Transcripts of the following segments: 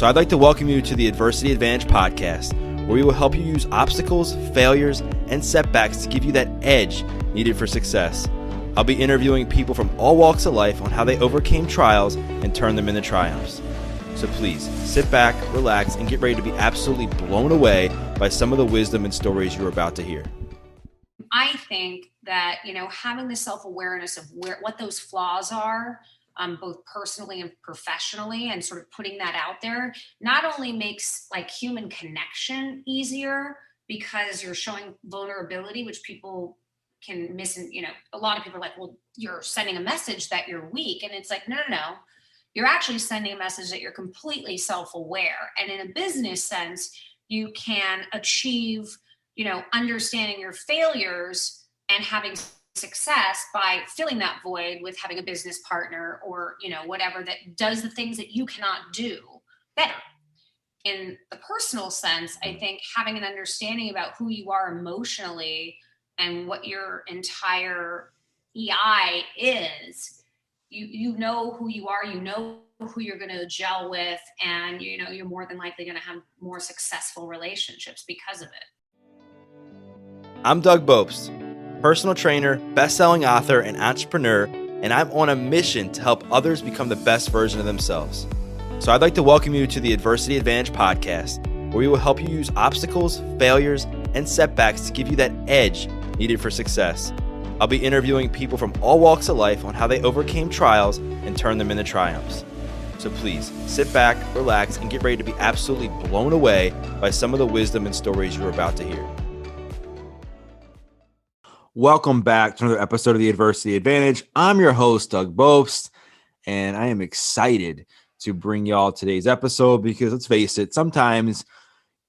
So I'd like to welcome you to the Adversity Advantage podcast, where we will help you use obstacles, failures, and setbacks to give you that edge needed for success. I'll be interviewing people from all walks of life on how they overcame trials and turned them into triumphs. So please sit back, relax, and get ready to be absolutely blown away by some of the wisdom and stories you're about to hear. I think that, having the self-awareness of what those flaws are, both personally and professionally, and sort of putting that out there, not only makes human connection easier because you're showing vulnerability, which people can miss. And, a lot of people are like, well, you're sending a message that you're weak. And it's like, no. You're actually sending a message that you're completely self-aware. And in a business sense, you can achieve, understanding your failures and having success by filling that void with having a business partner or, whatever that does the things that you cannot do better. In the personal sense, I think having an understanding about who you are emotionally and what your entire EI is, you know who you are, you know who you're going to gel with, and you're more than likely going to have more successful relationships because of it. I'm Doug Bopst, personal trainer, best-selling author, and entrepreneur, and I'm on a mission to help others become the best version of themselves. So I'd like to welcome you to the Adversity Advantage podcast, where we will help you use obstacles, failures, and setbacks to give you that edge needed for success. I'll be interviewing people from all walks of life on how they overcame trials and turned them into triumphs. So please sit back, relax, and get ready to be absolutely blown away by some of the wisdom and stories you're about to hear. Welcome back to another episode of the Adversity Advantage. I'm your host, Doug Bopst, and I am excited to bring y'all today's episode because let's face it, sometimes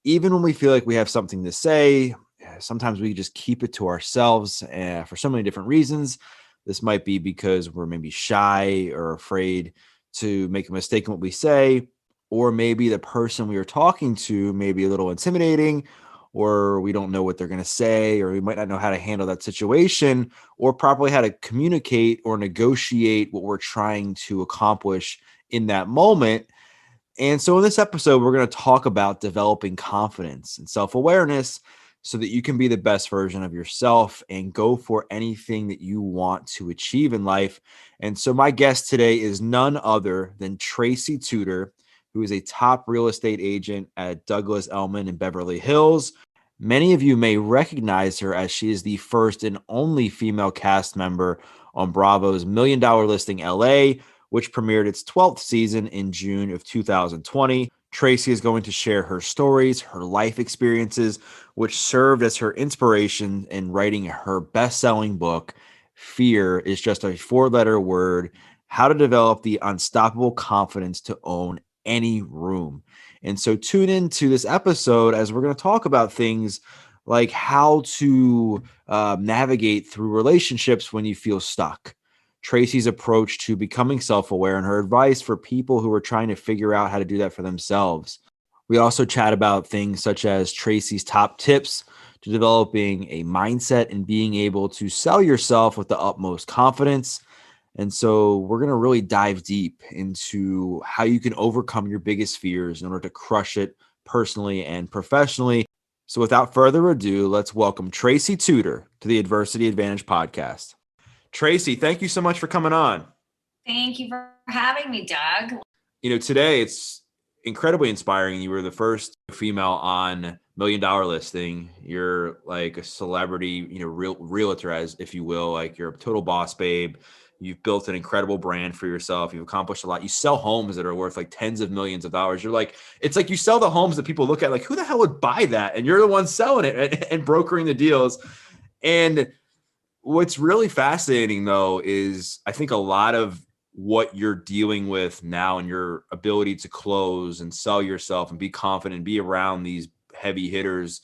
even when we feel like we have something to say, sometimes we just keep it to ourselves for so many different reasons. This might be because we're maybe shy or afraid to make a mistake in what we say, or maybe the person we are talking to may be a little intimidating, or we don't know what they're going to say, or we might not know how to handle that situation, or properly how to communicate or negotiate what we're trying to accomplish in that moment. And so in this episode, we're going to talk about developing confidence and self-awareness so that you can be the best version of yourself and go for anything that you want to achieve in life. And so my guest today is none other than Tracy Tutor, who is a top real estate agent at Douglas Elliman in Beverly Hills. Many of you may recognize her as she is the first and only female cast member on Bravo's $1 Million Listing LA, which premiered its 12th season in June of 2020. Tracy is going to share her stories, her life experiences, which served as her inspiration in writing her best-selling book, Fear is Just a 4-Letter Word, How to Develop the Unstoppable Confidence to Own Any Room. And so tune into this episode as we're going to talk about things like how to navigate through relationships when you feel stuck, Tracy's approach to becoming self-aware, and her advice for people who are trying to figure out how to do that for themselves. We also chat about things such as Tracy's top tips to developing a mindset and being able to sell yourself with the utmost confidence. And so we're going to really dive deep into how you can overcome your biggest fears in order to crush it personally and professionally. So without further ado, let's welcome Tracy Tutor to the Adversity Advantage podcast. Tracy, thank you so much for coming on. Thank you for having me, Doug. Today it's incredibly inspiring. You were the first female on $1 Million Listing. You're like a celebrity, realtor, as if you will, like you're a total boss babe. You've built an incredible brand for yourself. You've accomplished a lot. You sell homes that are worth like tens of millions of dollars. You're like, it's like you sell the homes that people look at like, who the hell would buy that? And you're the one selling it and brokering the deals. And what's really fascinating, though, is I think a lot of what you're dealing with now and your ability to close and sell yourself and be confident and be around these heavy hitters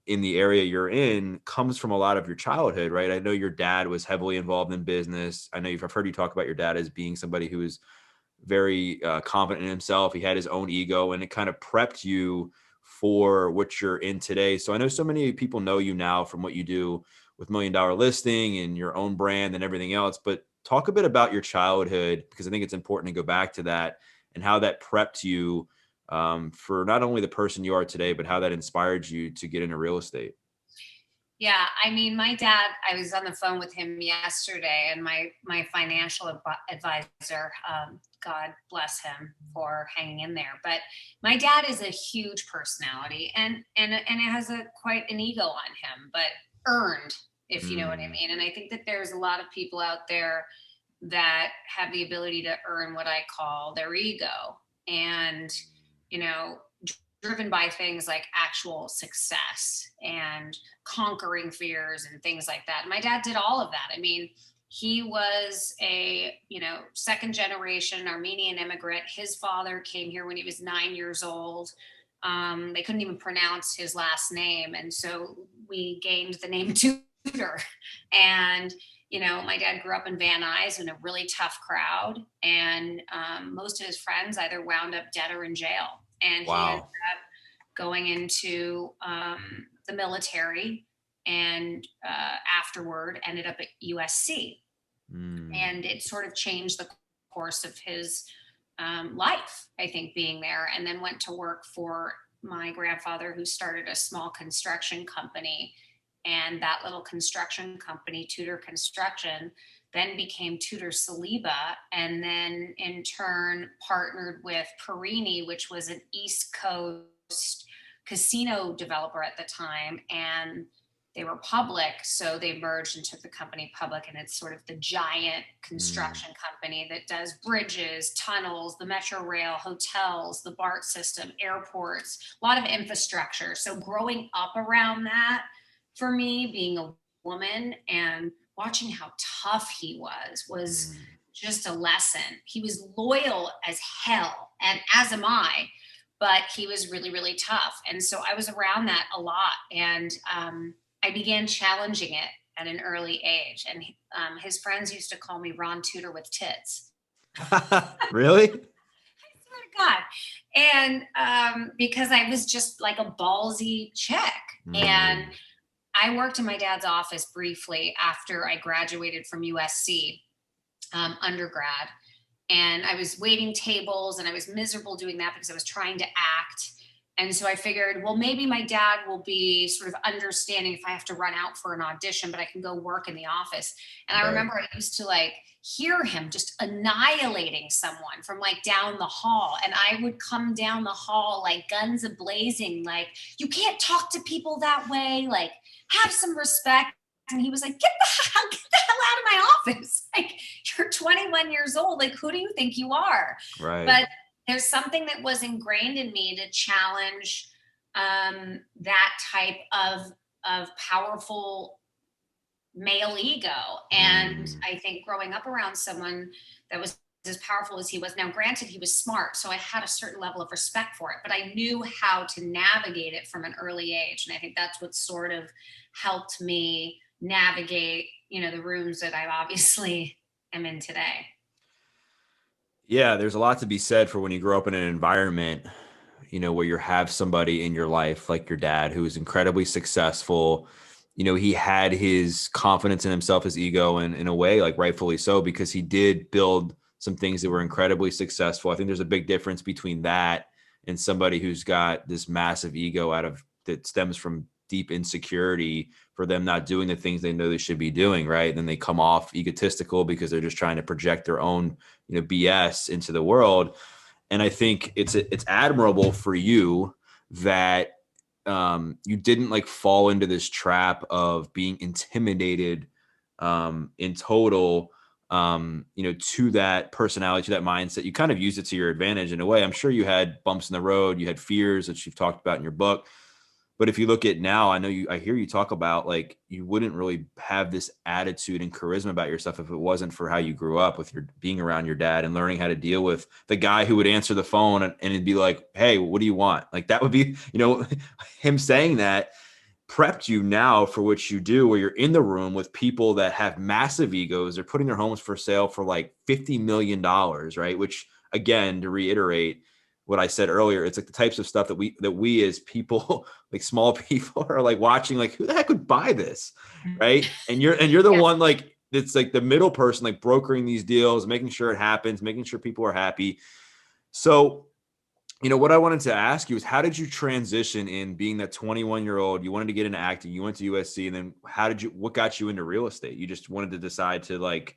in the area you're in comes from a lot of your childhood, right? I know your dad was heavily involved in business. I've heard you talk about your dad as being somebody who was very confident in himself. He had his own ego, and it kind of prepped you for what you're in today. So I know so many people know you now from what you do with $1 Million Listing and your own brand and everything else, but talk a bit about your childhood, because I think it's important to go back to that and how that prepped you for not only the person you are today, but how that inspired you to get into real estate. Yeah, I mean, my dad, I was on the phone with him yesterday, and my financial advisor, God bless him for hanging in there. But my dad is a huge personality, and it has quite an ego on him, but earned, if you know what I mean. And I think that there's a lot of people out there that have the ability to earn what I call their ego, and driven by things like actual success and conquering fears and things like that. And my dad did all of that. I mean, he was a, second generation Armenian immigrant. His father came here when he was 9 years old. They couldn't even pronounce his last name. And so we gained the name Tutor. And, my dad grew up in Van Nuys in a really tough crowd. And most of his friends either wound up dead or in jail. And Wow. He ended up going into the military, and afterward ended up at USC. And it sort of changed the course of his life, I think, being there. And then went to work for my grandfather, who started a small construction company. And that little construction company, Tutor Construction, then became Tutor Saliba, and then in turn partnered with Perini, which was an East Coast casino developer at the time. And they were public, so they merged and took the company public. And it's sort of the giant construction company that does bridges, tunnels, the Metro Rail, hotels, the BART system, airports, a lot of infrastructure. So growing up around that, for me, being a woman and watching how tough he was just a lesson. He was loyal as hell, and as am I, but he was really, really tough. And so I was around that a lot, and I began challenging it at an early age. And his friends used to call me Ron Tutor with tits. Really? I swear to God. And because I was just like a ballsy chick. And I worked in my dad's office briefly after I graduated from USC undergrad. And I was waiting tables, and I was miserable doing that because I was trying to act. And so I figured, well, maybe my dad will be sort of understanding if I have to run out for an audition, but I can go work in the office. And I remember I used to hear him just annihilating someone from down the hall. And I would come down the hall guns a-blazing, you can't talk to people that way, have some respect. And he was like, get the hell out of my office. You're 21 years old. Who do you think you are? Right. But there's something that was ingrained in me to challenge that type of powerful male ego. And I think growing up around someone that was as powerful as he was, now granted, he was smart, so I had a certain level of respect for it, but I knew how to navigate it from an early age. And I think that's what sort of helped me navigate, the rooms that I obviously am in today. Yeah, there's a lot to be said for when you grow up in an environment, where you have somebody in your life like your dad who is incredibly successful. He had his confidence in himself, his ego, and in a way, rightfully so, because he did build some things that were incredibly successful. I think there's a big difference between that and somebody who's got this massive ego that stems from deep insecurity for them not doing the things they know they should be doing, right? And then they come off egotistical because they're just trying to project their own, BS into the world. And I think it's admirable for you that you didn't fall into this trap of being intimidated in total, to that personality, to that mindset. You kind of used it to your advantage in a way. I'm sure you had bumps in the road, you had fears that you've talked about in your book. But if you look at now, I hear you talk about you wouldn't really have this attitude and charisma about yourself if it wasn't for how you grew up with your being around your dad and learning how to deal with the guy who would answer the phone and it'd be like, hey, what do you want? That would be, him saying that prepped you now for what you do, where you're in the room with people that have massive egos. They're putting their homes for sale for $50 million, right? Which, again, to reiterate what I said earlier, it's the types of stuff that we as people, small people, are watching, who the heck would buy this, right? And you're the one that's the middle person, brokering these deals, making sure it happens, making sure people are happy. So What I wanted to ask you is, how did you transition in being that 21-year-old? You wanted to get into acting, you went to USC, and then what got you into real estate? You just wanted to decide to like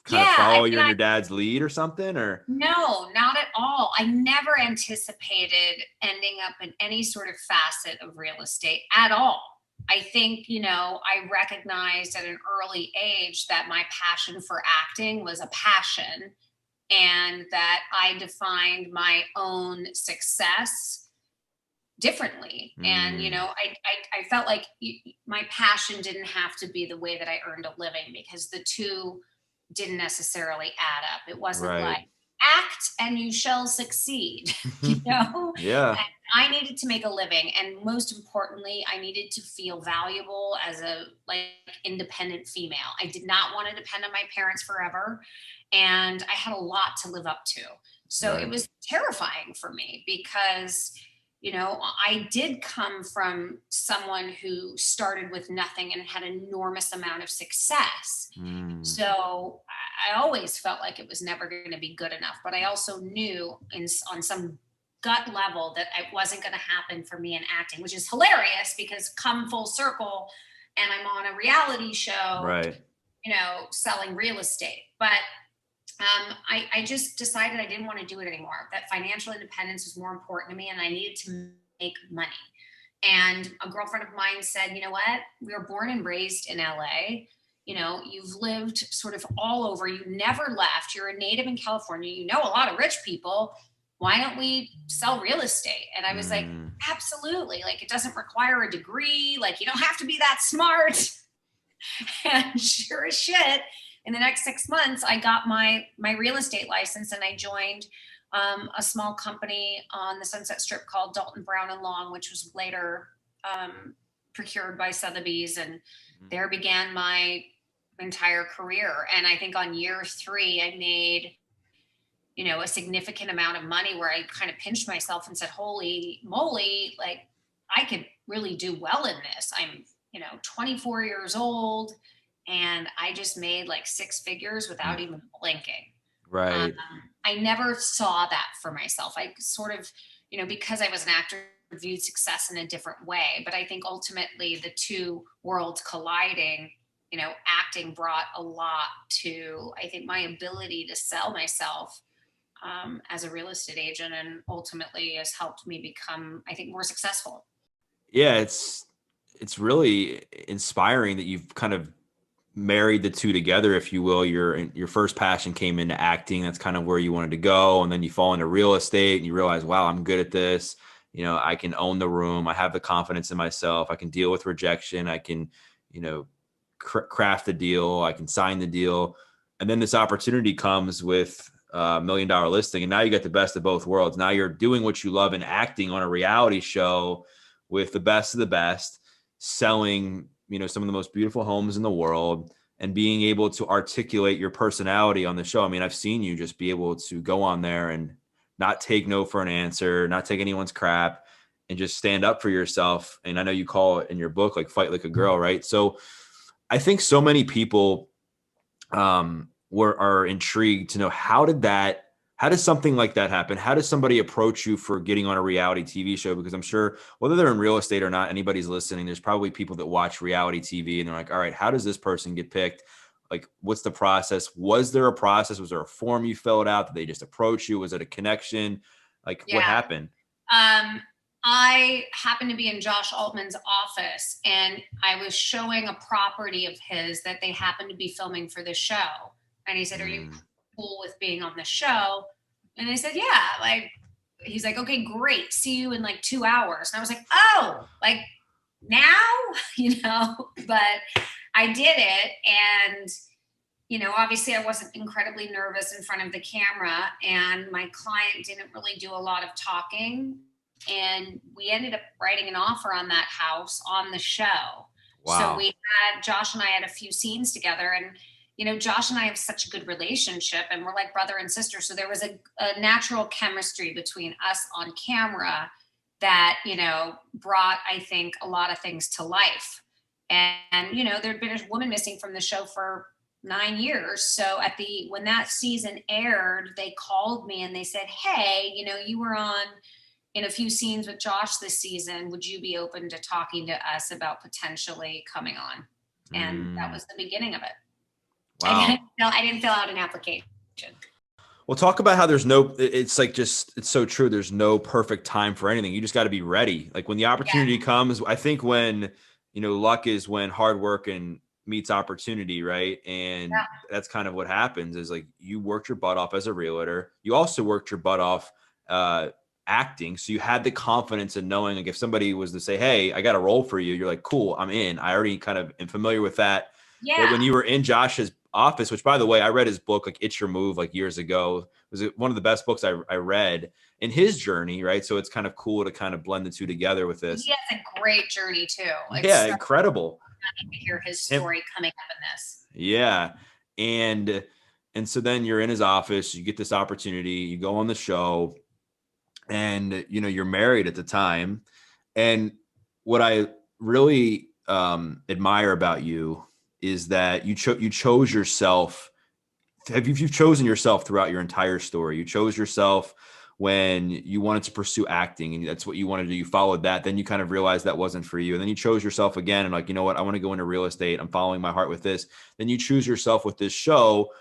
kind of Yeah, I follow mean, you and your dad's lead or something, or? no, not at all. I never anticipated ending up in any sort of facet of real estate at all. I think, I recognized at an early age that my passion for acting was a passion, and that I defined my own success differently. And, I felt like my passion didn't have to be the way that I earned a living, because the two didn't necessarily add up. It wasn't like Right. act and you shall succeed, you know? Yeah. And I needed to make a living. And most importantly, I needed to feel valuable as a like independent female. I did not want to depend on my parents forever. And I had a lot to live up to. So it Right. was terrifying for me because I did come from someone who started with nothing and had an enormous amount of success. Mm. So I always felt like it was never going to be good enough. But I also knew on some gut level that it wasn't going to happen for me in acting, which is hilarious because come full circle and I'm on a reality show, Right. selling real estate. But I just decided I didn't want to do it anymore. That financial independence was more important to me, and I needed to make money. And a girlfriend of mine said, "You know what? We were born and raised in LA. You've lived sort of all over. You never left. You're a native in California. You know a lot of rich people. Why don't we sell real estate?" And I was like, Mm. "Absolutely! Like, it doesn't require a degree. Like, you don't have to be that smart." And sure as shit, in the next 6 months, I got my real estate license, and I joined a small company on the Sunset Strip called Dalton Brown and Long, which was later procured by Sotheby's, and there began my entire career. And I think on year 3, I made a significant amount of money where I kind of pinched myself and said, "Holy moly, like I could really do well in this. I'm 24 years old, and I just made like 6 figures without Mm. even blinking." Um, Right. I never saw that for myself. I sort of, because I was an actor, viewed success in a different way. But I think ultimately the two worlds colliding, acting brought a lot to, I think, my ability to sell myself as a real estate agent, and ultimately has helped me become, I think, more successful. Yeah, it's really inspiring that you've kind of married the two together, if you will. Your first passion came into acting. That's kind of where you wanted to go. And then you fall into real estate and you realize, wow, I'm good at this. I can own the room. I have the confidence in myself. I can deal with rejection. I can, you know, craft the deal. I can sign the deal. And then this opportunity comes with a $1 million listing. And now you got the best of both worlds. Now you're doing what you love and acting on a reality show with the best of the best, selling, some of the most beautiful homes in the world, and being able to articulate your personality on the show. I mean, I've seen you just be able to go on there and not take no for an answer, not take anyone's crap, and just stand up for yourself. And I know you call it in your book, like, fight like a girl, right? So I think so many people are intrigued to know, how does something like that happen? How does somebody approach you for getting on a reality TV show? Because I'm sure whether they're in real estate or not, anybody's listening, there's probably people that watch reality TV and they're like, all right, how does this person get picked? Like, what's the process? Was there a process? Was there a form you filled out? Did they just approach you? Was it a connection? Like, what Yeah. happened? I happened to be in Josh Altman's office, and I was showing a property of his that they happened to be filming for the show. And he said, "Are you Mm. cool with being on the show?" And I said, "Yeah." Like, he's like, "Okay, great. See you in like 2 hours." And I was like, "Oh, like now?" But I did it. And obviously I wasn't incredibly nervous in front of the camera, and my client didn't really do a lot of talking. And we ended up writing an offer on that house on the show. So Wow. Josh and I had a few scenes together, and Josh and I have such a good relationship, and we're like brother and sister. So there was a natural chemistry between us on camera that, brought, I think, a lot of things to life. And there'd been a woman missing from the show for 9 years. So when that season aired, they called me and they said, hey, you were on in a few scenes with Josh this season. Would you be open to talking to us about potentially coming on? And that was the beginning of it. Wow. I didn't fill out an application. Well, talk about how it's so true. There's no perfect time for anything. You just got to be ready. Like when the opportunity comes, I think when, luck is when hard work and meets opportunity, right? And that's kind of what happens is like you worked your butt off as a realtor. You also worked your butt off acting. So you had the confidence in knowing like if somebody was to say, hey, I got a role for you, you're like, cool, I'm in. I already kind of am familiar with that. Yeah. But when you were in Josh's office, which by the way, I read his book, like It's Your Move, like years ago. It was one of the best books I read in his journey, right? So it's kind of cool to kind of blend the two together with this. He has a great journey too. Yeah, incredible. To hear his story coming up in this. Yeah. And so then you're in his office, you get this opportunity, you go on the show, and you're married at the time. And what I really admire about you is that you chose yourself. You've chosen yourself throughout your entire story. You chose yourself when you wanted to pursue acting and that's what you wanted to do. You followed that. Then you kind of realized that wasn't for you. And then you chose yourself again and like, you know what, I want to go into real estate. I'm following my heart with this. Then you choose yourself with this show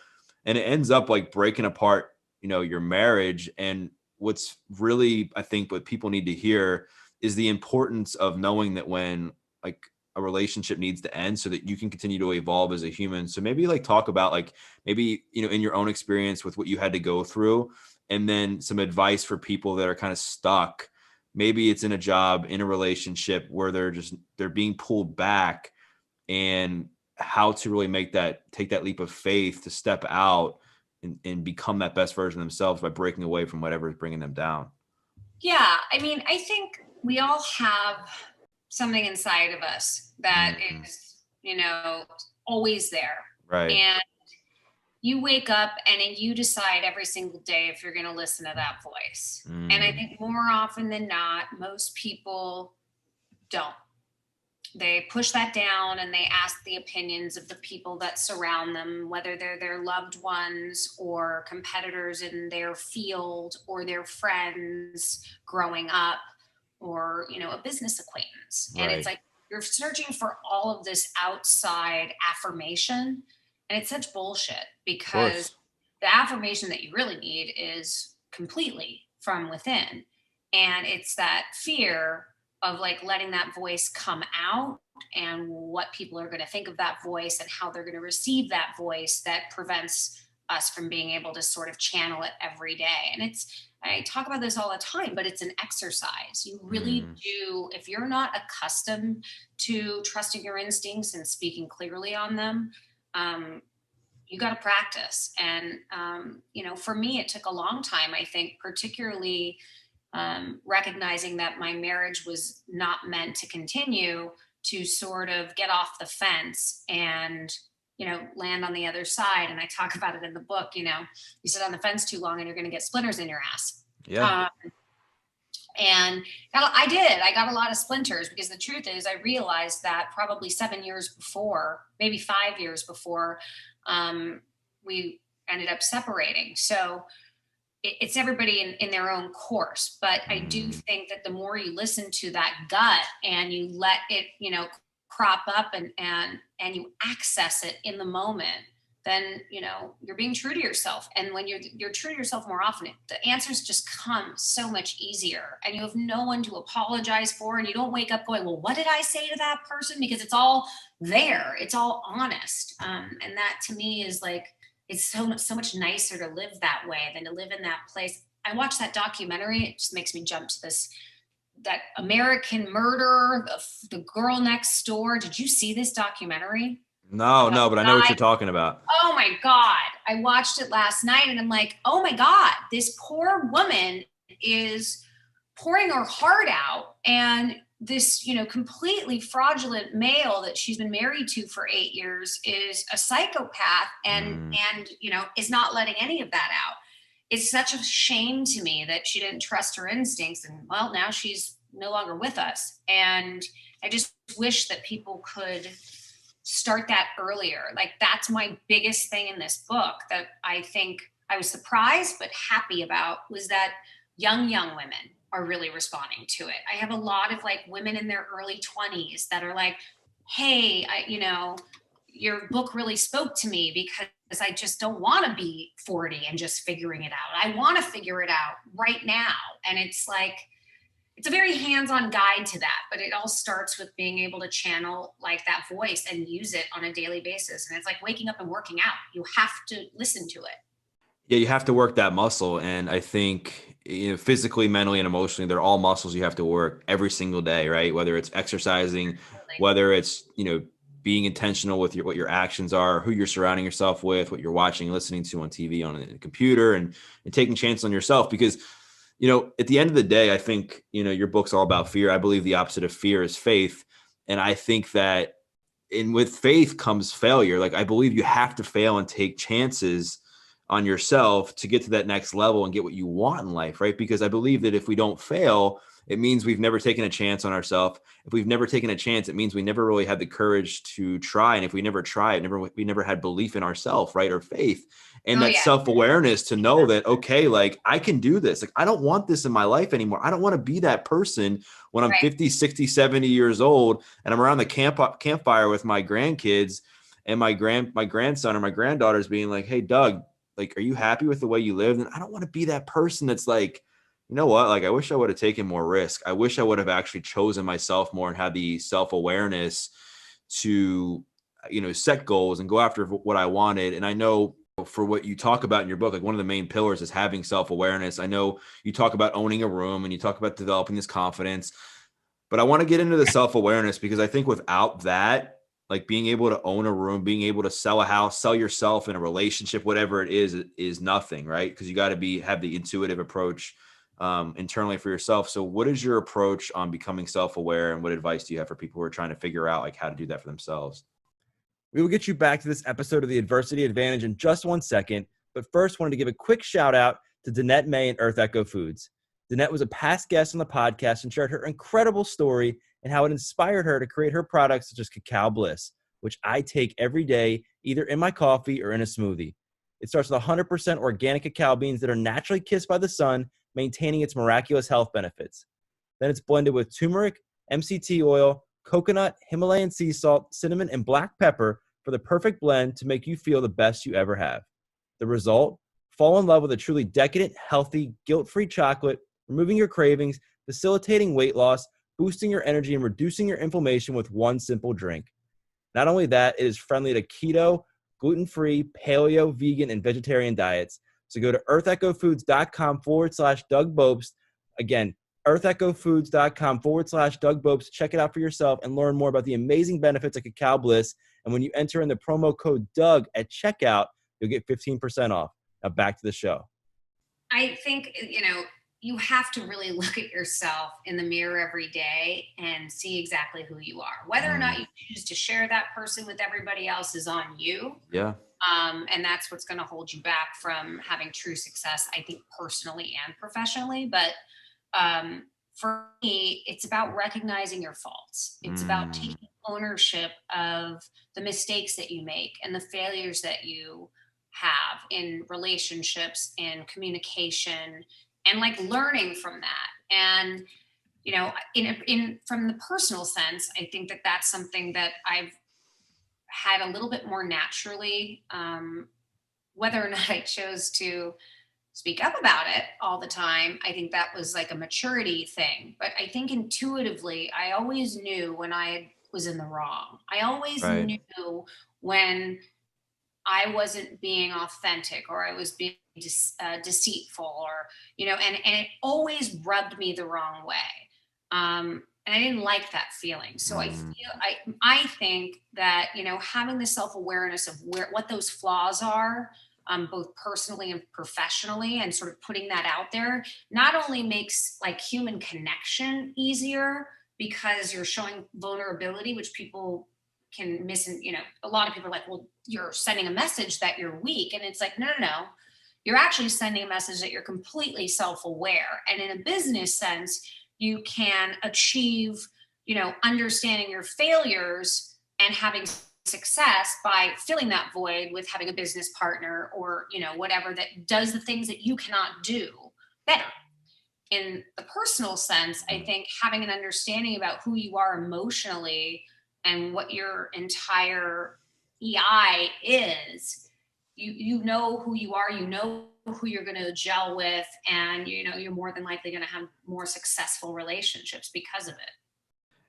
and it ends up like breaking apart, your marriage. And what's really, I think what people need to hear is the importance of knowing that when like a relationship needs to end so that you can continue to evolve as a human. So maybe like talk about like maybe, in your own experience with what you had to go through and then some advice for people that are kind of stuck. Maybe it's in a job, in a relationship where they're being pulled back and how to really take that leap of faith to step out and become that best version of themselves by breaking away from whatever is bringing them down. Yeah. I mean, I think we all have something inside of us that is, always there. Right. And you wake up and you decide every single day if you're going to listen to that voice. And I think more often than not, most people don't. They push that down and they ask the opinions of the people that surround them, whether they're their loved ones or competitors in their field or their friends growing up or, a business acquaintance. Right. And it's like you're searching for all of this outside affirmation. And it's such bullshit because the affirmation that you really need is completely from within. And it's that fear of like letting that voice come out and what people are going to think of that voice and how they're going to receive that voice that prevents us from being able to sort of channel it every day. And I talk about this all the time, but it's an exercise. You really do. If you're not accustomed to trusting your instincts and speaking clearly on them, you got to practice. And, for me, it took a long time, I think, particularly recognizing that my marriage was not meant to continue, to sort of get off the fence and, land on the other side. And I talk about it in the book, you sit on the fence too long and you're going to get splinters in your ass. Yeah. And I did. I got a lot of splinters because the truth is I realized that probably 7 years before, maybe 5 years before, we ended up separating. So it's everybody in their own course. But I do think that the more you listen to that gut and you let it, crop up and you access it in the moment, then, you're being true to yourself. And when you're true to yourself more often, the answers just come so much easier and you have no one to apologize for. And you don't wake up going, well, what did I say to that person? Because it's all there. It's all honest. And that to me is like, it's so much nicer to live that way than to live in that place. I watched that documentary. It just makes me jump to that American Murder, the girl next door. Did you see this documentary? No, but I know what you're talking about. Oh my God. I watched it last night and I'm like, oh my God, this poor woman is pouring her heart out. And this, completely fraudulent male that she's been married to for 8 years is a psychopath and, is not letting any of that out. It's such a shame to me that she didn't trust her instincts. And well, now she's no longer with us. And I just wish that people could start that earlier. Like that's my biggest thing in this book that I think I was surprised but happy about was that young women are really responding to it. I have a lot of like women in their early 20s that are like, hey, your book really spoke to me because I just don't want to be 40 and just figuring it out. I want to figure it out right now. And it's like, it's a very hands-on guide to that, but it all starts with being able to channel like that voice and use it on a daily basis. And it's like waking up and working out. You have to listen to it. Yeah, you have to work that muscle. And I think, physically, mentally, and emotionally, they're all muscles you have to work every single day, right? Whether it's exercising, whether it's, being intentional with what your actions are, who you're surrounding yourself with, what you're watching, listening to on TV, on a computer, and taking chances on yourself. Because, at the end of the day, I think, your book's all about fear. I believe the opposite of fear is faith. And I think that with faith comes failure. Like, I believe you have to fail and take chances on yourself to get to that next level and get what you want in life, right? Because I believe that if we don't fail, it means we've never taken a chance on ourselves. If we've never taken a chance, it means we never really had the courage to try. And if we never try it, we never had belief in ourselves, right? Or faith and that self-awareness to know that, okay, like I can do this. Like, I don't want this in my life anymore. I don't want to be that person when I'm 50, 60, 70 years old and I'm around the campfire with my grandkids and my grandson or my granddaughters being like, hey, Doug, like, are you happy with the way you live? And I don't want to be that person that's like, you know what? Like, I wish I would have taken more risk. I wish I would have actually chosen myself more and had the self-awareness to, set goals and go after what I wanted. And I know for what you talk about in your book, like one of the main pillars is having self-awareness. I know you talk about owning a room and you talk about developing this confidence, but I want to get into the self-awareness because I think without that, like being able to own a room, being able to sell a house, sell yourself in a relationship, whatever it is nothing, right? Because you got to have the intuitive approach internally for yourself. So what is your approach on becoming self-aware, and what advice do you have for people who are trying to figure out like how to do that for themselves? We will get you back to this episode of the Adversity Advantage in just 1 second. But first, wanted to give a quick shout out to Danette May and Earth Echo Foods. Danette was a past guest on the podcast and shared her incredible story and how it inspired her to create her products such as Cacao Bliss, which I take every day, either in my coffee or in a smoothie. It starts with 100% organic cacao beans that are naturally kissed by the sun, maintaining its miraculous health benefits. Then it's blended with turmeric, MCT oil, coconut, Himalayan sea salt, cinnamon, and black pepper for the perfect blend to make you feel the best you ever have. The result? Fall in love with a truly decadent, healthy, guilt-free chocolate, removing your cravings, facilitating weight loss, boosting your energy, and reducing your inflammation with one simple drink. Not only that, it is friendly to keto, gluten-free, paleo, vegan, and vegetarian diets. So go to earthechofoods.com/Doug Bopst. Again, earthechofoods.com/Doug Bopst. Check it out for yourself and learn more about the amazing benefits of Cacao Bliss. And when you enter in the promo code Doug at checkout, you'll get 15% off. Now back to the show. I think, you have to really look at yourself in the mirror every day and see exactly who you are. Whether or not you choose to share that person with everybody else is on you. Yeah. And that's what's going to hold you back from having true success, I think, personally and professionally. But for me, it's about recognizing your faults. It's about taking ownership of the mistakes that you make and the failures that you have in relationships and communication, and like learning from that. And from the personal sense, I think that that's something that I've had a little bit more naturally. Whether or not I chose to speak up about it all the time, I think that was like a maturity thing. But I think intuitively, I always knew when I was in the wrong. I always knew when I wasn't being authentic or I was being deceitful, or, and it always rubbed me the wrong way. And I didn't like that feeling. So I think that, having the self-awareness of what those flaws are, both personally and professionally, and sort of putting that out there, not only makes like human connection easier because you're showing vulnerability, which people can miss. And, a lot of people are like, well, you're sending a message that you're weak. And it's like, no. You're actually sending a message that you're completely self-aware. And in a business sense, you can achieve, understanding your failures and having success by filling that void with having a business partner or, whatever that does the things that you cannot do better. In the personal sense, I think having an understanding about who you are emotionally and what your entire EI is, you know who you are, you know who you're going to gel with, and you're more than likely going to have more successful relationships because of it.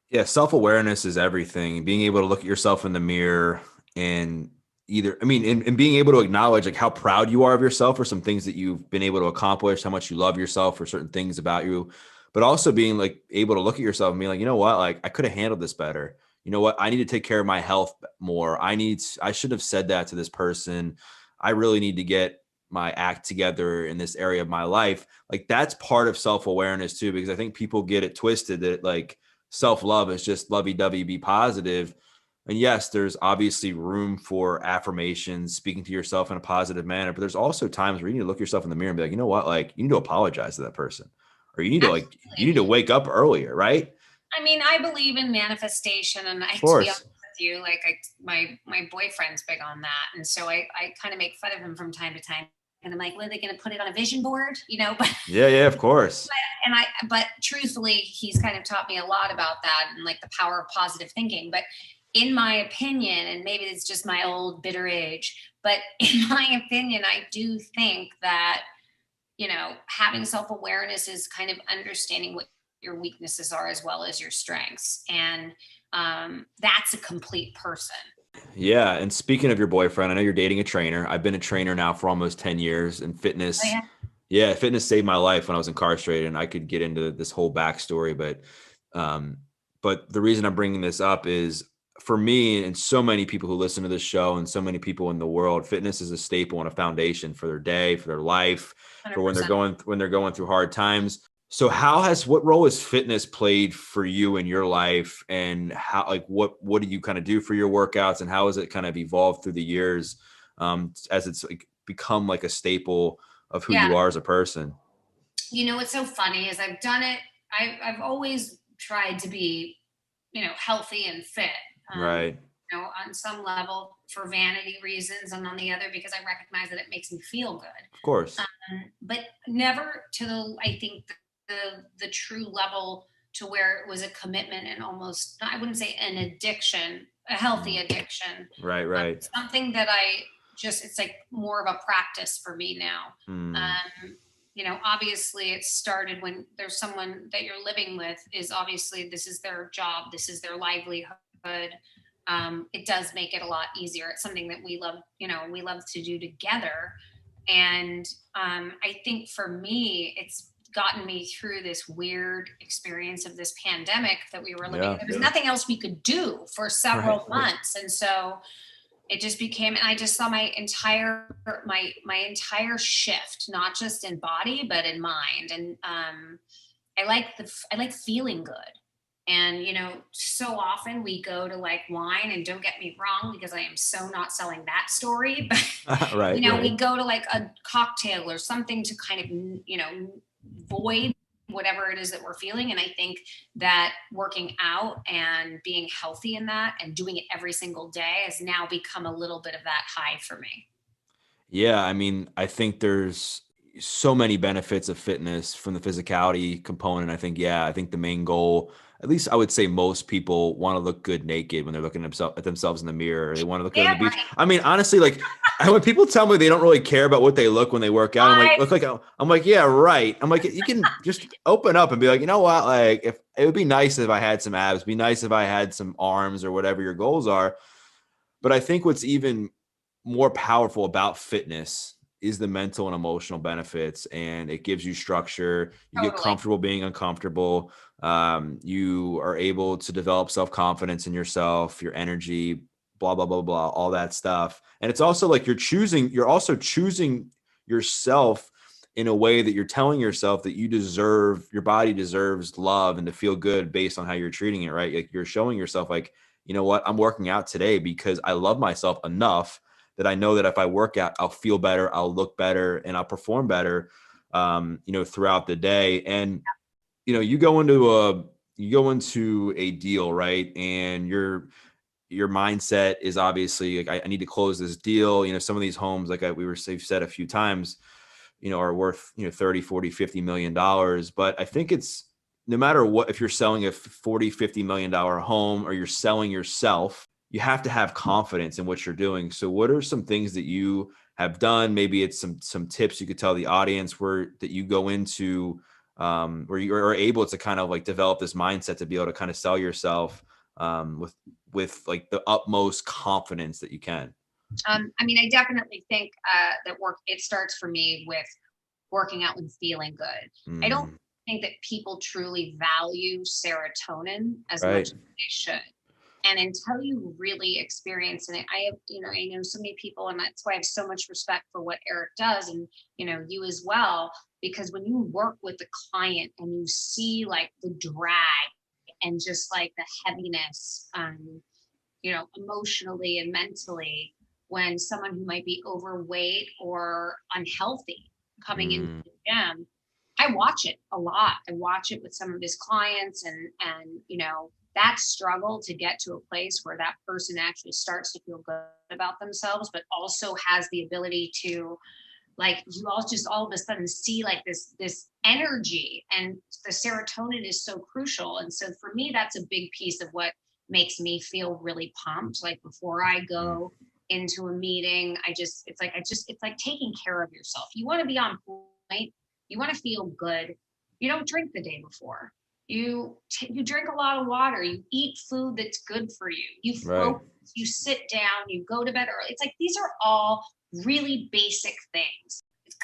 Yeah, self-awareness is everything. Being able to look at yourself in the mirror and and being able to acknowledge like how proud you are of yourself for some things that you've been able to accomplish, how much you love yourself for certain things about you, but also being like able to look at yourself and be like, you know what, like I could have handled this better. You know what, I need to take care of my health more. I should have said that to this person. I really need to get my act together in this area of my life. Like that's part of self-awareness too, because I think people get it twisted that like self-love is just lovey-dovey, be positive. And yes, there's obviously room for affirmations, speaking to yourself in a positive manner, but there's also times where you need to look yourself in the mirror and be like, you know what, like you need to apologize to that person, or you need to wake up earlier, right? I mean, I believe in manifestation, and Of to be honest course. with you, like my boyfriend's big on that, and so I kind of make fun of him from time to time, and I'm like, "When are they going to put it on a vision board?" But Yeah, of course. but truthfully, he's kind of taught me a lot about that and like the power of positive thinking. But in my opinion, and maybe it's just my old bitter age, but in my opinion, I do think that having self-awareness is kind of understanding what your weaknesses are as well as your strengths, and that's a complete person. Yeah. And speaking of your boyfriend, I know you're dating a trainer. I've been a trainer now for almost 10 years, and Oh, fitness. yeah. Yeah, fitness saved my life when I was incarcerated, and I could get into this whole backstory, um, but the reason I'm bringing this up is for me and so many people who listen to this show and so many people in the world, fitness is a staple and a foundation for their day, for their life, for when 100%. they're going through hard times. So what role has fitness played for you in your life, and how, like, what do you kind of do for your workouts, and how has it kind of evolved through the years, as it's like become like a staple of who Yeah. you are as a person? What's so funny is I've done it. I've always tried to be, healthy and fit. Um, Right. on some level for vanity reasons, and on the other because I recognize that it makes me feel good. Of course. But never to I think the true level to where it was a commitment and almost, I wouldn't say an addiction, a healthy Mm. addiction. Right. Something that it's like more of a practice for me now. Mm. Obviously it started when there's someone that you're living with, is obviously this is their job, this is their livelihood. It does make it a lot easier. It's something that we love to do together. And I think for me, it's gotten me through this weird experience of this pandemic that we were living. Yeah. There was nothing else we could do for several Right. months. And so it just became, and I just saw my entire shift, not just in body, but in mind. And I like feeling good. And so often we go to like wine, and don't get me wrong, because I am so not selling that story, but Right. we go to like a cocktail or something to kind of void whatever it is that we're feeling. And I think that working out and being healthy in that and doing it every single day has now become a little bit of that high for me. Yeah, I mean, I think there's so many benefits of fitness from the physicality component. I think the main goal, at least I would say most people want to look good naked when they're looking at themselves in the mirror. They want to look good on Yeah, the beach. right. I mean, honestly, like when people tell me they don't really care about what they look when they work out, I'm like, yeah, right. I'm like, you can just open up and be like, you know what? Like, if it would be nice if I had some abs, be nice if I had some arms or whatever your goals are. But I think what's even more powerful about fitness is the mental and emotional benefits, and it gives you structure. You get Totally. comfortable being uncomfortable. You are able to develop self-confidence in yourself, your energy, blah, blah, blah, blah, all that stuff. And it's also like you're also choosing yourself in a way that you're telling yourself that your body deserves love and to feel good based on how you're treating it, right? Like you're showing yourself like, you know what, I'm working out today because I love myself enough that I know that if I work out, I'll feel better, I'll look better, and I'll perform better, throughout the day. And, you go into a deal, right? And your mindset is obviously like, I need to close this deal. Some of these homes, like we've said a few times, are worth, 30, 40, $50 million. But I think it's no matter what, if you're selling a 40, $50 million home or you're selling yourself, you have to have confidence in what you're doing. So what are some things that you have done? Maybe it's some tips you could tell the audience that you go into, where you are able to kind of like develop this mindset to be able to kind of sell yourself with like the utmost confidence that you can. I definitely think that it starts for me with working out and feeling good. I don't think that people truly value serotonin as much as they should. And until you really experience it, I know so many people, and that's why I have so much respect for what Eric does, and you as well, because when you work with the client and you see like the drag and just like the heaviness, emotionally and mentally, when someone who might be overweight or unhealthy coming into the gym, I watch it a lot. I watch it with some of his clients, and that struggle to get to a place where that person actually starts to feel good about themselves, but also has the ability to, like, you all just all of a sudden see like this energy, and the serotonin is so crucial. And so for me, that's a big piece of what makes me feel really pumped. Like before I go into a meeting, it's like taking care of yourself. You want to be on point. You want to feel good. You don't drink the day before. You drink a lot of water. You eat food that's good for you. You focus, you sit down, you go to bed early. It's like, these are all really basic things.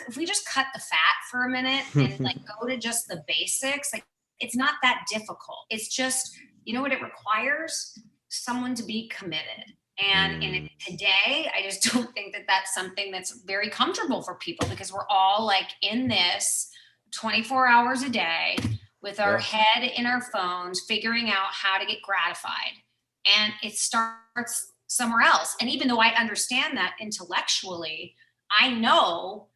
If we just cut the fat for a minute and like go to just the basics, like it's not that difficult. It's just, what it requires? Someone to be committed. And today, I just don't think that that's something that's very comfortable for people, because we're all like in this 24 hours a day with our head in our phones, figuring out how to get gratified. And it starts somewhere else. And even though I understand that intellectually, I know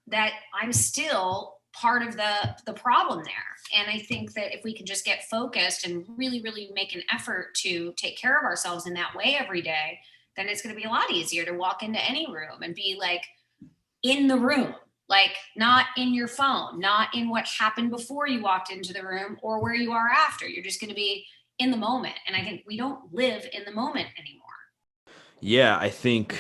that I'm still part of the problem there. And I think that if we can just get focused and really, really make an effort to take care of ourselves in that way every day, then it's going to be a lot easier to walk into any room and be like in the room, like not in your phone, not in what happened before you walked into the room or where you are after. You're just going to be in the moment. And I think we don't live in the moment anymore. Yeah, I think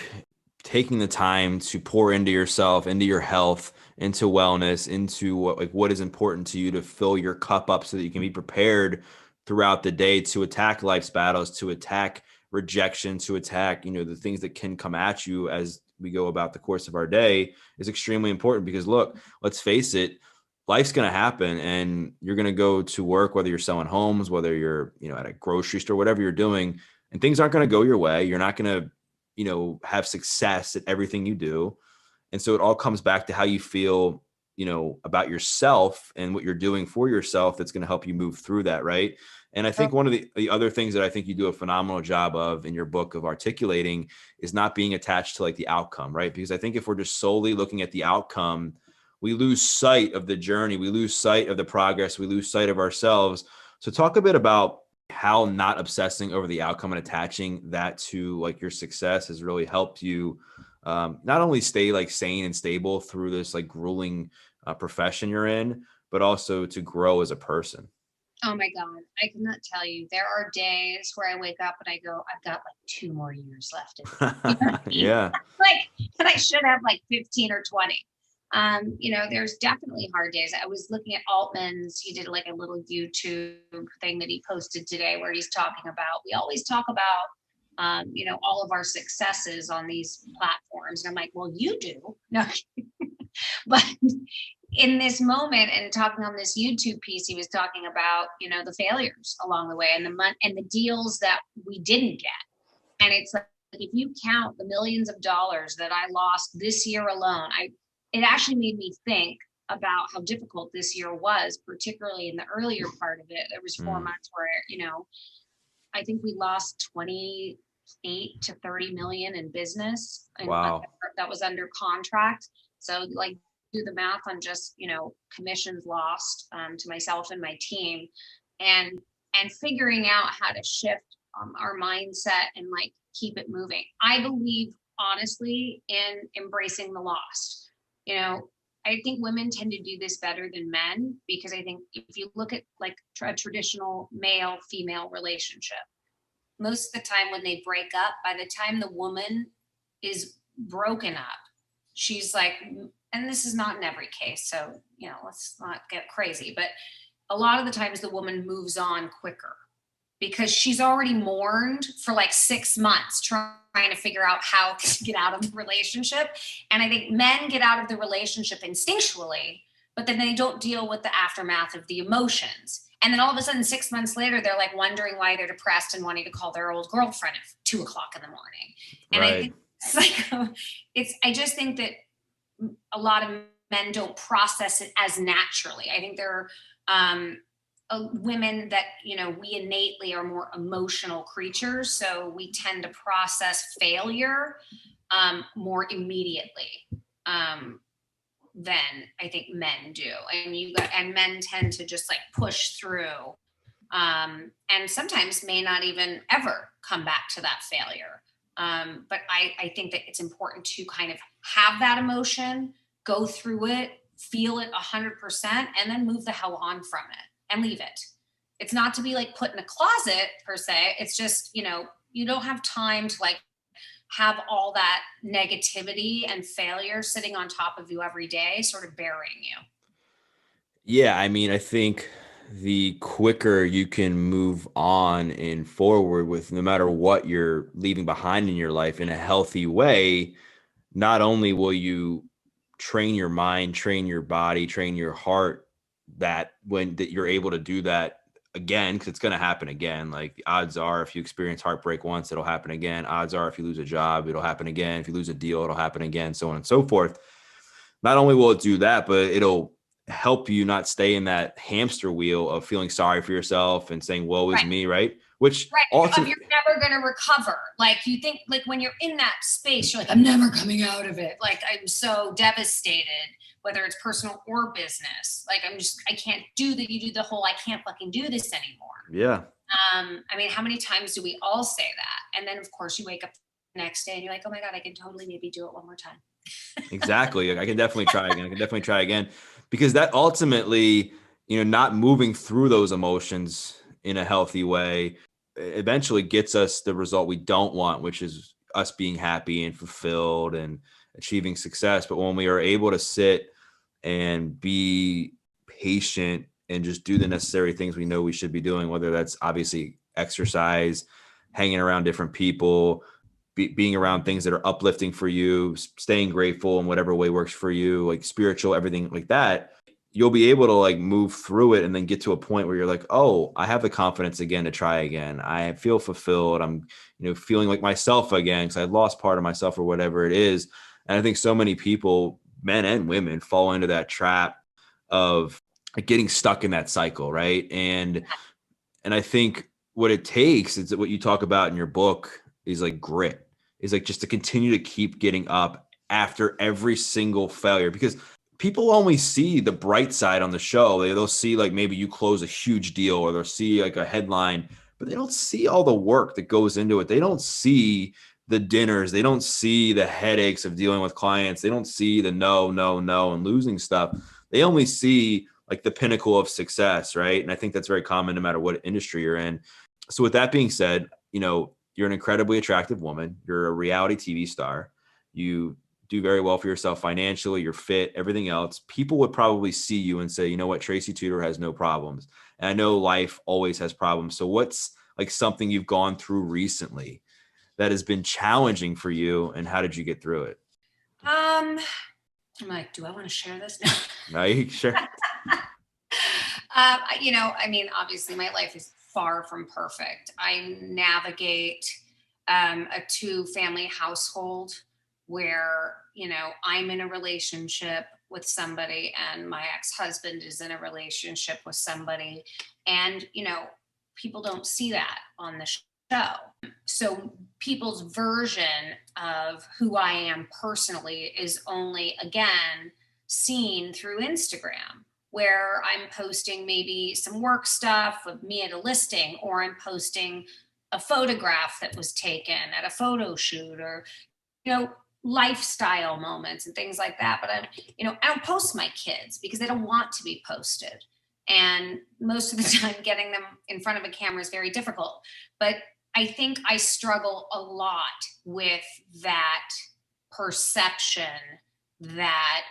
taking the time to pour into yourself, into your health, into wellness, into what is important to you, to fill your cup up so that you can be prepared throughout the day to attack life's battles, to attack rejection, to attack, the things that can come at you as we go about the course of our day, is extremely important. Because look, let's face it, life's going to happen, and you're going to go to work, whether you're selling homes, whether you're, at a grocery store, whatever you're doing, and things aren't going to go your way. You're not going to, have success at everything you do. And so it all comes back to how you feel, about yourself and what you're doing for yourself that's going to help you move through that. Right. And I think one of the other things that I think you do a phenomenal job of in your book of articulating is not being attached to like the outcome. Right. Because I think if we're just solely looking at the outcome, we lose sight of the journey. We lose sight of the progress. We lose sight of ourselves. So talk a bit about how not obsessing over the outcome and attaching that to like your success has really helped you not only stay like sane and stable through this like grueling profession you're in, but also to grow as a person. Oh my God, I cannot tell you. There are days where I wake up and I go, I've got like 2 more years left in me. You know what I mean? Yeah. Like, and I should have like 15 or 20. There's definitely hard days. I was looking at Altman's, he did like a little YouTube thing that he posted today where he's talking about, we always talk about, all of our successes on these platforms. And I'm like, well, you do. No, but in this moment and talking on this YouTube piece, he was talking about, the failures along the way and the deals that we didn't get. And it's like, if you count the millions of dollars that I lost this year alone, it actually made me think about how difficult this year was, particularly in the earlier part of it. There was 4 months where, I think we lost 28 to 30 million in business. And wow. That was under contract. So like do the math on just, commissions lost to myself and my team, and figuring out how to shift our mindset and like keep it moving. I believe honestly in embracing the lost. You know, I think women tend to do this better than men, because I think if you look at like a traditional male female relationship, most of the time when they break up, by the time the woman is broken up, she's like, and this is not in every case, so, you know, let's not get crazy, but a lot of the times the woman moves on quicker because she's already mourned for like 6 months trying to figure out how to get out of the relationship. And I think men get out of the relationship instinctually, but then they don't deal with the aftermath of the emotions. And then all of a sudden, 6 months later, they're like wondering why they're depressed and wanting to call their old girlfriend at 2 o'clock in the morning. And Right. I think it's like, I just think that a lot of men don't process it as naturally. I think there are women that, you know, we innately are more emotional creatures. So we tend to process failure more immediately than I think men do. And men tend to just like push through and sometimes may not even ever come back to that failure. But I think that it's important to kind of have that emotion, go through it, feel it 100%, and then move the hell on from it and leave it. It's not to be like put in a closet per se. It's just, you know, you don't have time to like have all that negativity and failure sitting on top of you every day, sort of burying you. Yeah, I mean, I think the quicker you can move on and forward with no matter what you're leaving behind in your life in a healthy way, not only will you train your mind, train your body, train your heart, that when that you're able to do that again, because it's going to happen again. Like the odds are, if you experience heartbreak once, it'll happen again. Odds are, if you lose a job, it'll happen again. If you lose a deal, it'll happen again, so on and so forth. Not only will it do that, but it'll help you not stay in that hamster wheel of feeling sorry for yourself and saying, woe is me, right? Which ultimately, you're never going to recover. Like you think, like when you're in that space, you're like, I'm never coming out of it. Like I'm so devastated, whether it's personal or business. Like I can't do that. You do the whole, I can't fucking do this anymore. Yeah. I mean, how many times do we all say that? And then of course you wake up the next day and you're like, oh my God, I can totally maybe do it one more time. Exactly. I can definitely try again. I can definitely try again, because that ultimately, you know, not moving through those emotions in a healthy way eventually gets us the result we don't want, which is us being happy and fulfilled and achieving success. But when we are able to sit and be patient and just do the necessary things we know we should be doing, whether that's obviously exercise, hanging around different people, being around things that are uplifting for you, staying grateful in whatever way works for you, like spiritual, everything like that, you'll be able to like move through it and then get to a point where you're like, oh, I have the confidence again to try again. I feel fulfilled. I'm, you know, feeling like myself again because I lost part of myself or whatever it is. And I think so many people, men and women, fall into that trap of getting stuck in that cycle, right? And I think what it takes is what you talk about in your book is like grit, is like just to continue to keep getting up after every single failure, because people only see the bright side on the show. They'll see like maybe you close a huge deal or they'll see like a headline, but they don't see all the work that goes into it. They don't see the dinners. They don't see the headaches of dealing with clients. They don't see the no, and losing stuff. They only see like the pinnacle of success, right? And I think that's very common no matter what industry you're in. So with that being said, you know, you're an incredibly attractive woman. You're a reality TV star. You do very well for yourself financially. You're fit, everything else. People would probably see you and say, you know what, Tracy Tutor has no problems. And I know life always has problems. So what's like something you've gone through recently that has been challenging for you, and how did you get through it? I'm like, do I want to share this now? No, you sure? You know, I mean, obviously my life is far from perfect. I navigate a 2-family household where, you know, I'm in a relationship with somebody and my ex-husband is in a relationship with somebody. And, you know, people don't see that on the show. So people's version of who I am personally is only, again, seen through Instagram, where I'm posting maybe some work stuff of me at a listing, or I'm posting a photograph that was taken at a photo shoot, or, lifestyle moments and things like that. But I don't post my kids because they don't want to be posted. And most of the time getting them in front of a camera is very difficult. But I think I struggle a lot with that perception that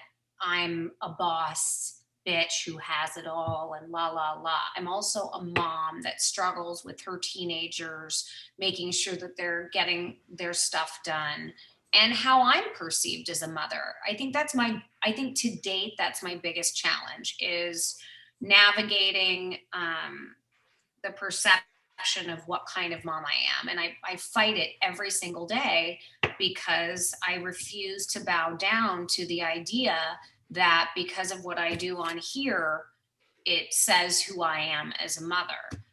I'm a boss bitch who has it all and la la la. I'm also a mom that struggles with her teenagers, making sure that they're getting their stuff done, and how I'm perceived as a mother. I think to date, that's my biggest challenge, is navigating the perception of what kind of mom I am. And I fight it every single day because I refuse to bow down to the idea that because of what I do on here, it says who I am as a mother.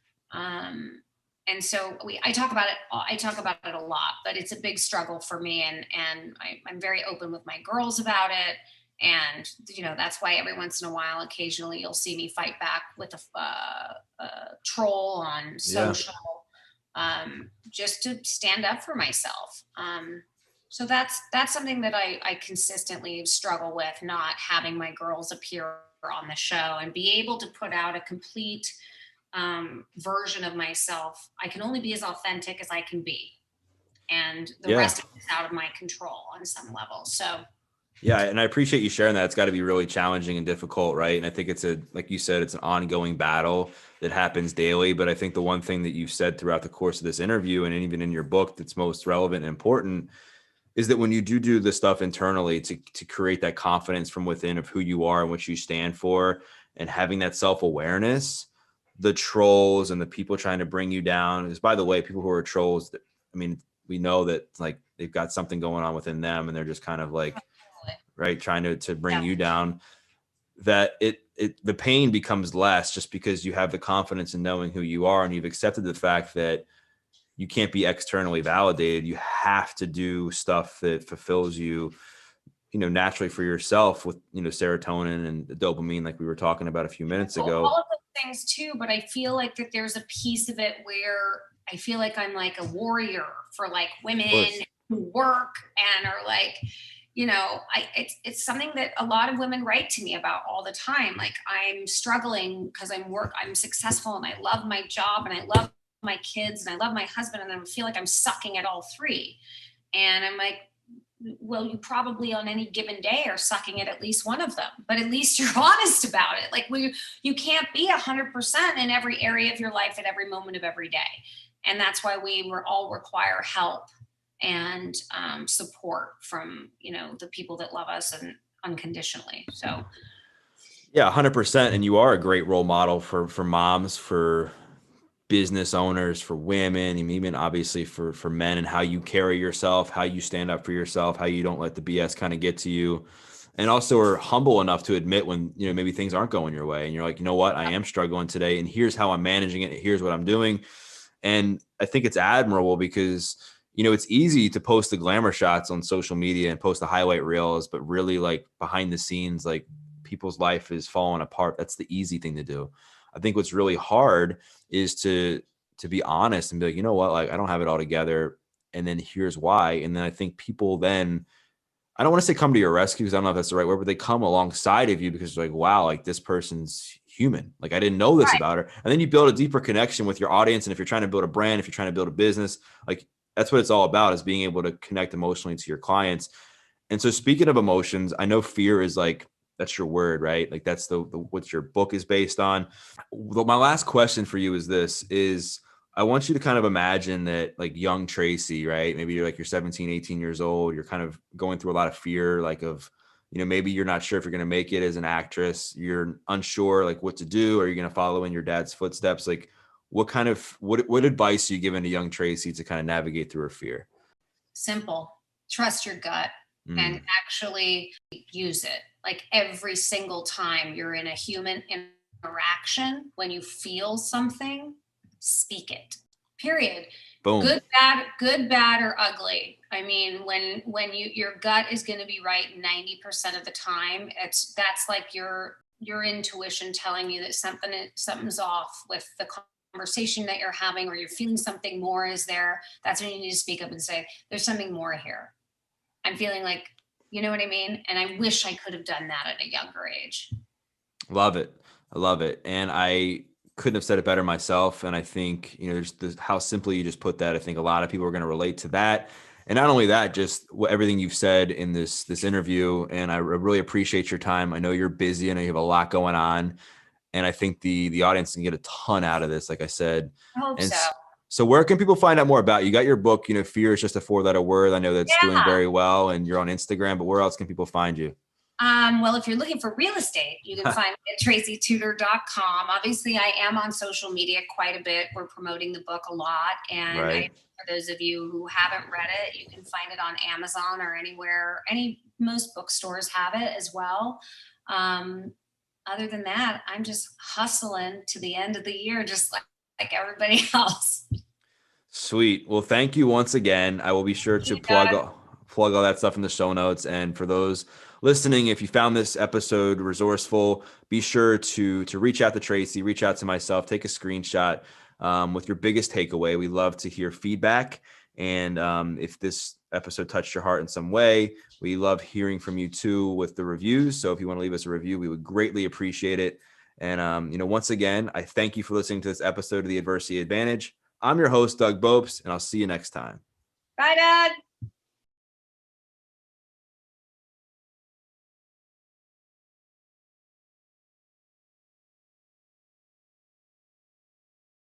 And so I talk about it a lot, but it's a big struggle for me. And I'm very open with my girls about it. And, that's why every once in a while, occasionally you'll see me fight back with a troll on social, just to stand up for myself. So that's something that I consistently struggle with, not having my girls appear on the show and be able to put out a complete version of myself. I can only be as authentic as I can be. And the rest of it is out of my control on some level. So yeah, and I appreciate you sharing that. It's got to be really challenging and difficult, right? And I think like you said, it's an ongoing battle that happens daily. But I think the one thing that you've said throughout the course of this interview, and even in your book, that's most relevant and important, is that when you do the stuff internally to create that confidence from within of who you are and what you stand for, and having that self-awareness, the trolls and the people trying to bring you down is, by the way, people who are trolls, we know that like they've got something going on within them and they're just kind of like, right, trying to bring you down, that the pain becomes less just because you have the confidence in knowing who you are and you've accepted the fact that you can't be externally validated. You have to do stuff that fulfills you, naturally for yourself, with, serotonin and the dopamine, like we were talking about a few minutes ago. All of those things too, but I feel like that there's a piece of it where I feel like I'm like a warrior for like women who work and are like, it's something that a lot of women write to me about all the time. Like, I'm struggling because I'm successful and I love my job and I love my kids and I love my husband, and I feel like I'm sucking at all three. And I'm like, well, you probably on any given day are sucking at least one of them, but at least you're honest about it. Like, you can't be 100% in every area of your life at every moment of every day. And that's why we all require help and support from, the people that love us and unconditionally. So. Yeah, 100%. And you are a great role model for moms, for business owners, for women, and even obviously for men, and how you carry yourself, how you stand up for yourself, how you don't let the BS kind of get to you. And also are humble enough to admit when, maybe things aren't going your way and you're like, you know what, I am struggling today and here's how I'm managing it. Here's what I'm doing. And I think it's admirable because, it's easy to post the glamour shots on social media and post the highlight reels, but really like behind the scenes, like people's life is falling apart. That's the easy thing to do. I think what's really hard is to be honest and be like, you know what, like I don't have it all together. And then here's why. And then I think people then, I don't want to say come to your rescue because I don't know if that's the right word, but they come alongside of you because they're like, wow, like this person's human. Like I didn't know this about her. And then you build a deeper connection with your audience. And if you're trying to build a brand, if you're trying to build a business, like that's what it's all about, is being able to connect emotionally to your clients. And so speaking of emotions, I know fear is like, that's your word, right? Like that's the what your book is based on. My last question for you is this, is I want you to kind of imagine that like young Tracy, right? Maybe you're 17, 18 years old. You're kind of going through a lot of fear, like of, maybe you're not sure if you're going to make it as an actress. You're unsure like what to do. Are you going to follow in your dad's footsteps? Like what advice are you giving to young Tracy to kind of navigate through her fear? Simple. Trust your gut and actually use it. Like every single time you're in a human interaction, when you feel something, speak it. Period. Boom. Good, bad, or ugly. I mean, when your gut is going to be right 90% of the time, that's like your intuition telling you that something's off with the conversation that you're having, or you're feeling something more is there, that's when you need to speak up and say, there's something more here. I'm feeling like, you know what I mean? And I wish I could have done that at a younger age. Love it. I love it. And I couldn't have said it better myself. And I think, there's how simply you just put that. I think a lot of people are going to relate to that. And not only that, just everything you've said in this interview. And I really appreciate your time. I know you're busy. I know you have a lot going on. And I think the audience can get a ton out of this, like I said. I hope And so. so where can people find out more about you? You got your book, Fear is Just a 4-letter word. I know that's doing very well, and you're on Instagram, but where else can people find you? Well, if you're looking for real estate, you can find me at tracytutor.com. Obviously, I am on social media quite a bit. We're promoting the book a lot. And Right. for those of you who haven't read it, you can find it on Amazon or anywhere. Most bookstores have it as well. Other than that, I'm just hustling to the end of the year, just like everybody else. Sweet. Well, thank you once again. I will be sure to plug all that stuff in the show notes. And for those listening, if you found this episode resourceful, be sure to reach out to Tracy, reach out to myself, take a screenshot with your biggest takeaway. We love to hear feedback. And if this episode touched your heart in some way, we love hearing from you too with the reviews. So if you want to leave us a review, we would greatly appreciate it. And, once again, I thank you for listening to this episode of The Adversity Advantage. I'm your host, Doug Bopes, and I'll see you next time. Bye, Dad.